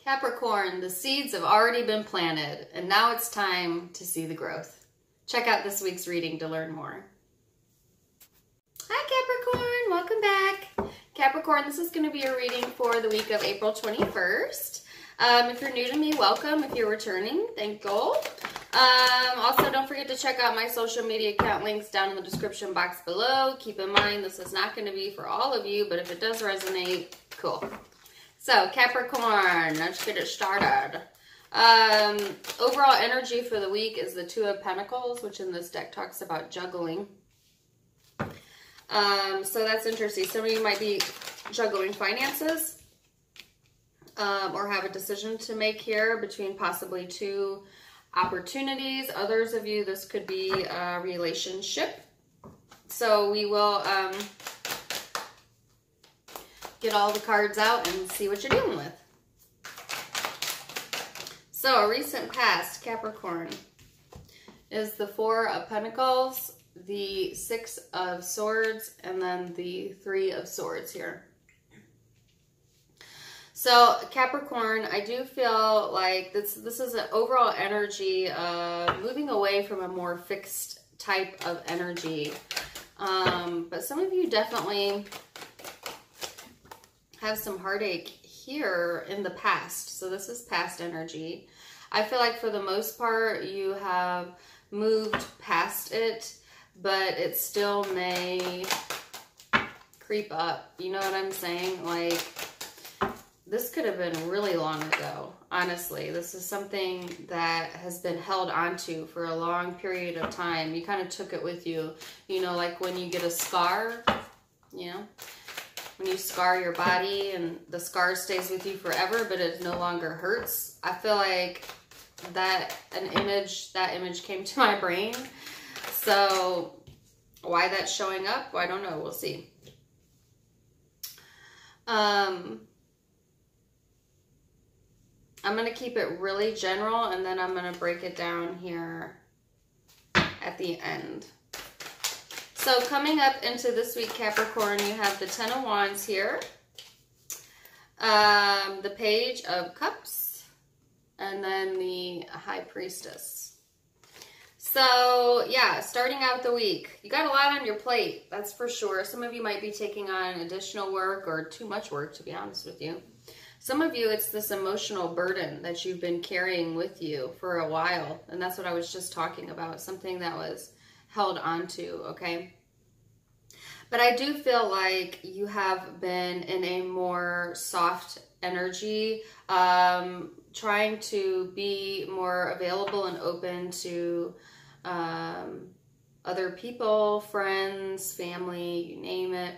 Capricorn, the seeds have already been planted, and now it's time to see the growth. Check out this week's reading to learn more. Hi Capricorn, welcome back. Capricorn, this is going to be a reading for the week of April 21st. If you're new to me, welcome. If you're returning, thank you. Also, don't forget to check out my social media account links down in the description box below. Keep in mind, this is not going to be for all of you, but if it does resonate, cool. So, Capricorn, let's get it started. Overall energy for the week is the Two of Pentacles, which in this deck talks about juggling. So that's interesting. Some of you might be juggling finances, or have a decision to make here between possibly two opportunities. Others of you, this could be a relationship. So we will get all the cards out and see what you're dealing with. So a recent past, Capricorn, is the Four of Pentacles, the Six of Swords, and then the Three of Swords here. So Capricorn, I do feel like this is an overall energy of moving away from a more fixed type of energy. But some of you definitely have some heartache here in the past. So this is past energy. I feel like for the most part, you have moved past it, but it still may creep up. You know what I'm saying? Like, this could have been really long ago, honestly. This is something that has been held onto for a long period of time. You kind of took it with you. You know, like when you get a scar, you know, when you scar your body and the scar stays with you forever, but it no longer hurts. I feel like that image came to my brain. So why that's showing up, I don't know. We'll see. I'm going to keep it really general, and then I'm going to break it down here at the end. So coming up into this week, Capricorn, you have the Ten of Wands here, the Page of Cups, and then the High Priestess. So yeah, starting out the week, you got a lot on your plate, that's for sure. Some of you might be taking on additional work or too much work, to be honest with you. Some of you, it's this emotional burden that you've been carrying with you for a while. And that's what I was just talking about, something that was held onto, okay? But I do feel like you have been in a more soft energy, trying to be more available and open to other people, friends, family, you name it.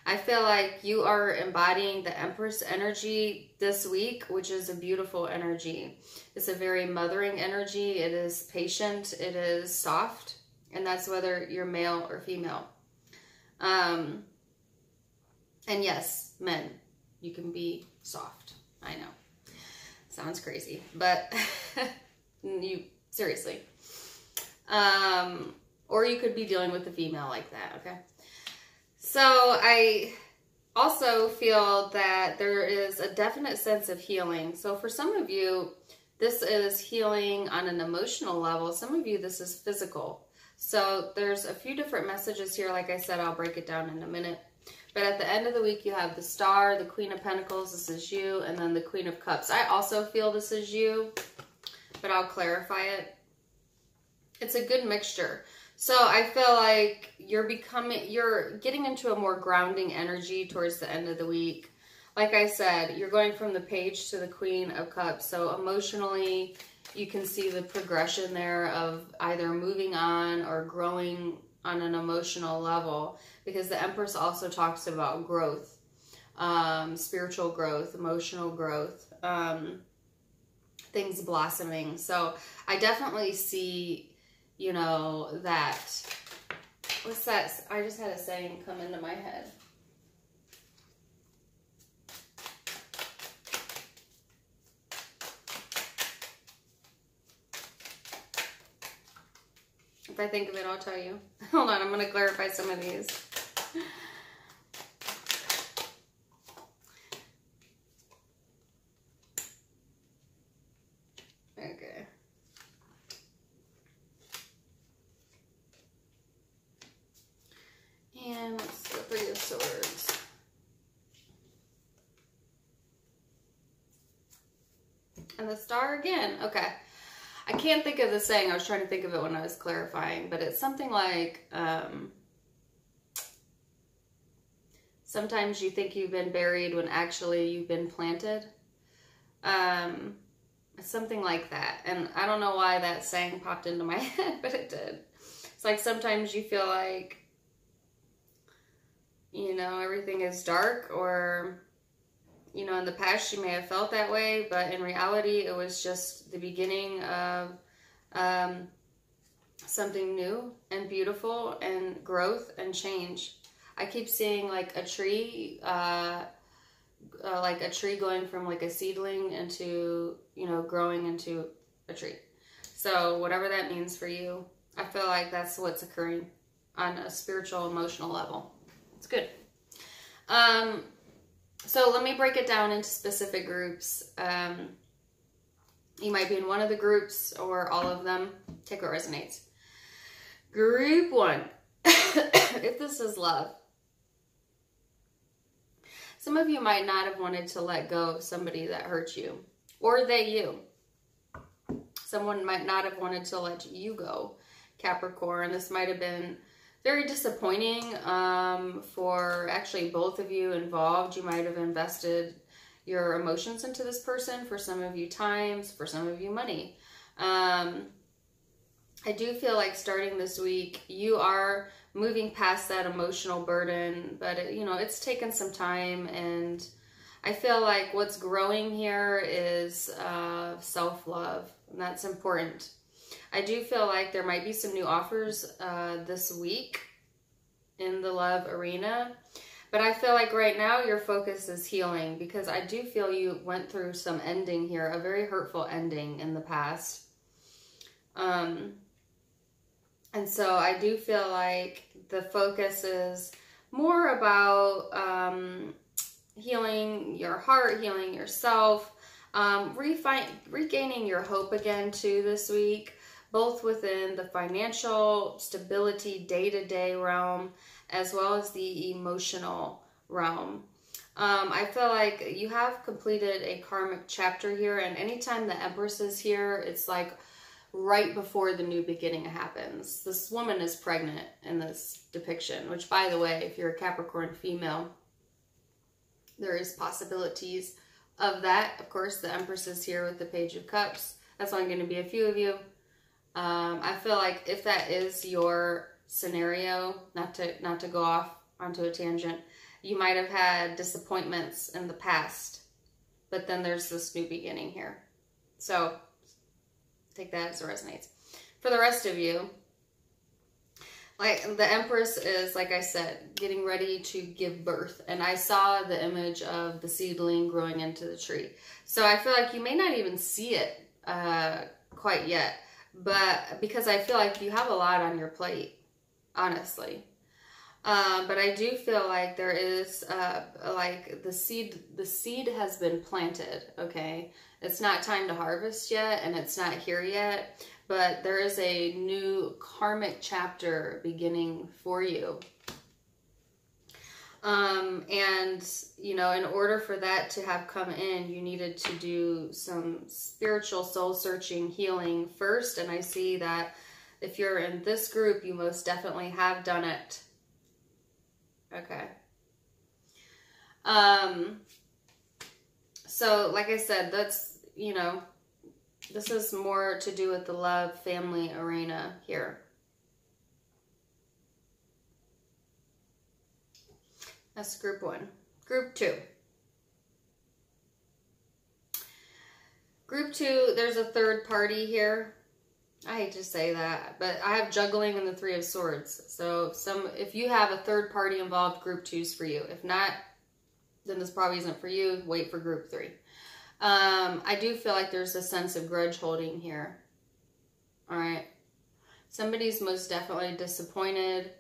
I feel like you are embodying the Empress energy this week, which is a beautiful energy. It's a very mothering energy. It is patient. It is soft. And that's whether you're male or female. And yes, men, you can be soft. I know. Sounds crazy, but you seriously. Or you could be dealing with a female like that, okay? So I also feel that there is a definite sense of healing. So for some of you, this is healing on an emotional level. Some of you, this is physical. So there's a few different messages here. Like I said, I'll break it down in a minute. But at the end of the week, you have the Star, the Queen of Pentacles, this is you, and then the Queen of Cups. I also feel this is you, but I'll clarify it. It's a good mixture. So I feel like you're getting into a more grounding energy towards the end of the week. Like I said, you're going from the Page to the Queen of Cups. So emotionally, you can see the progression there of either moving on or growing on an emotional level, because the Empress also talks about growth, spiritual growth, emotional growth, things blossoming. So I definitely see, you know, that, what's that? I just had a saying come into my head. If I think of it, I'll tell you. Hold on, I'm going to clarify some of these. And the Star again. Okay. I can't think of the saying. I was trying to think of it when I was clarifying, but it's something like, sometimes you think you've been buried when actually you've been planted. Something like that. And I don't know why that saying popped into my head, but it did. It's like sometimes you feel like, you know, everything is dark, or, you know, in the past you may have felt that way, but in reality it was just the beginning of something new and beautiful and growth and change. I keep seeing like a tree, going from like a seedling into, you know, growing into a tree. So whatever that means for you, I feel like that's what's occurring on a spiritual, emotional level. It's good. So let me break it down into specific groups. You might be in one of the groups or all of them. Take what resonates. Group 1. If this is love. Some of you might not have wanted to let go of somebody that hurt you, or they you. Someone might not have wanted to let you go, Capricorn. This might have been very disappointing for actually both of you involved. You might have invested your emotions into this person. For some of you, times. For some of you, money. I do feel like starting this week, you are moving past that emotional burden, but you know, it's taken some time, and I feel like what's growing here is self-love, and that's important. I do feel like there might be some new offers this week in the love arena, but I feel like right now your focus is healing, because I do feel you went through some ending here, a very hurtful ending in the past. And so I do feel like the focus is more about healing your heart, healing yourself, regaining your hope again too this week, both within the financial stability, day-to-day realm, as well as the emotional realm. I feel like you have completed a karmic chapter here, and anytime the Empress is here, it's like right before the new beginning happens. This woman is pregnant in this depiction, which, by the way, if you're a Capricorn female, there is possibilities of that. Of course, the Empress is here with the Page of Cups. That's only going to be a few of you. I feel like if that is your scenario, not to go off onto a tangent, you might have had disappointments in the past, but then there's this new beginning here. So take that as it resonates. For the rest of you, like the Empress is, like I said, getting ready to give birth. And I saw the image of the seedling growing into the tree. So I feel like you may not even see it quite yet. But because I feel like you have a lot on your plate, honestly. But I do feel like there is, like the seed has been planted, okay? It's not time to harvest yet, and it's not here yet, but there is a new karmic chapter beginning for you. And, you know, in order for that to have come in, you needed to do some spiritual soul-searching healing first, and I see that if you're in this group, you most definitely have done it. Okay. So like I said, that's, you know, this is more to do with the love family arena here. That's group 1. Group 2. Group 2, there's a third party here. I hate to say that, but I have juggling and the 3 of Swords. So if you have a third party involved, group 2's for you. If not, then this probably isn't for you. Wait for group 3. I do feel like there's a sense of grudge holding here. All right. Somebody's most definitely disappointed.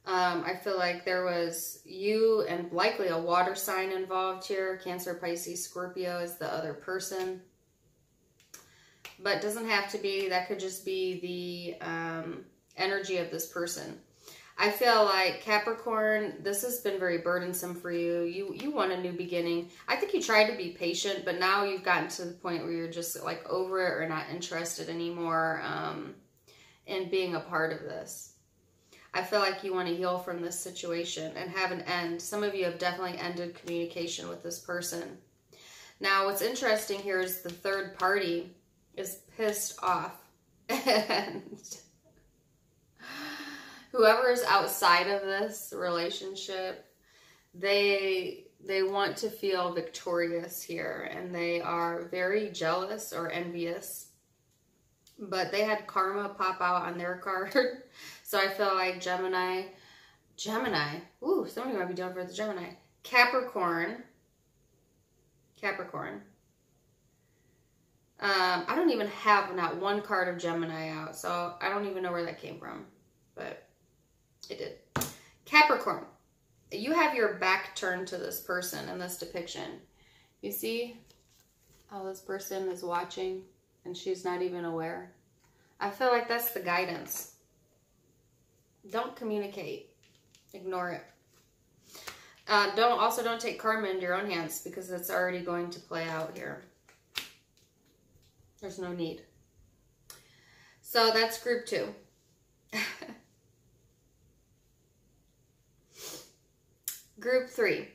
I feel like there was you and likely a water sign involved here. Cancer, Pisces, Scorpio is the other person. But it doesn't have to be. That could just be the energy of this person. I feel like Capricorn, this has been very burdensome for you. You want a new beginning. I think you tried to be patient, but now you've gotten to the point where you're just like over it or not interested anymore in being a part of this. I feel like you want to heal from this situation and have an end. Some of you have definitely ended communication with this person. Now, what's interesting here is the third party is pissed off. And whoever is outside of this relationship, they want to feel victorious here. And they are very jealous or envious. But they had karma pop out on their card. So I feel like Gemini. Ooh, somebody might be doing for the Gemini. Capricorn. I don't even have not one card of Gemini out. So I don't even know where that came from. But it did. Capricorn. You have your back turned to this person in this depiction. You see how this person is watching and she's not even aware? I feel like that's the guidance. Don't communicate. Ignore it. Don't take karma into your own hands because it's already going to play out here. There's no need. So that's group 2. Group 3.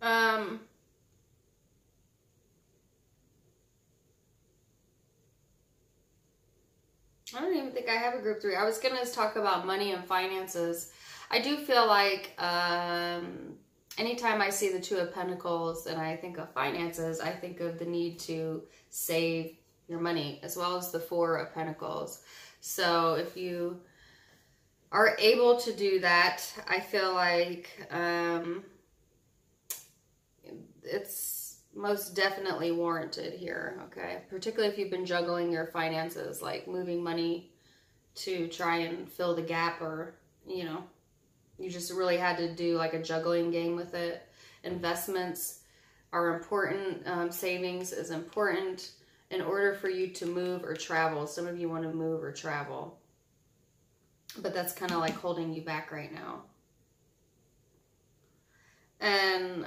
I don't even think I have a group 3. I was going to talk about money and finances. I do feel like anytime I see the 2 of Pentacles and I think of finances, I think of the need to save your money, as well as the 4 of Pentacles. So if you are able to do that, I feel like it's most definitely warranted here, okay? Particularly if you've been juggling your finances, like moving money to try and fill the gap, or, you know, you just really had to do like a juggling game with it. Investments are important. Savings is important in order for you to move or travel. Some of you want to move or travel, but that's kind of like holding you back right now. And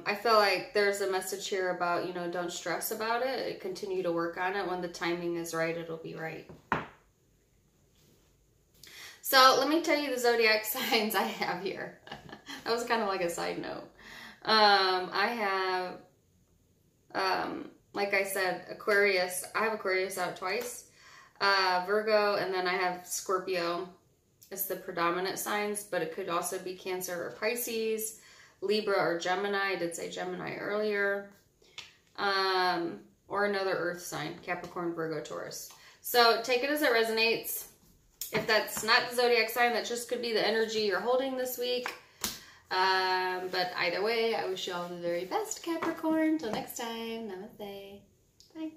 I feel like there's a message here about, you know, don't stress about it. Continue to work on it. When the timing is right, it'll be right. So let me tell you the zodiac signs I have here. That was kind of like a side note. I have, like I said, Aquarius. I have Aquarius out twice. Virgo, and then I have Scorpio. It's the predominant signs, but it could also be Cancer or Pisces, Libra or Gemini. I did say Gemini earlier. Or another earth sign, Capricorn, Virgo, Taurus. So take it as it resonates. If that's not the zodiac sign, that just could be the energy you're holding this week. But either way, I wish you all the very best, Capricorn. Till next time, namaste. Bye.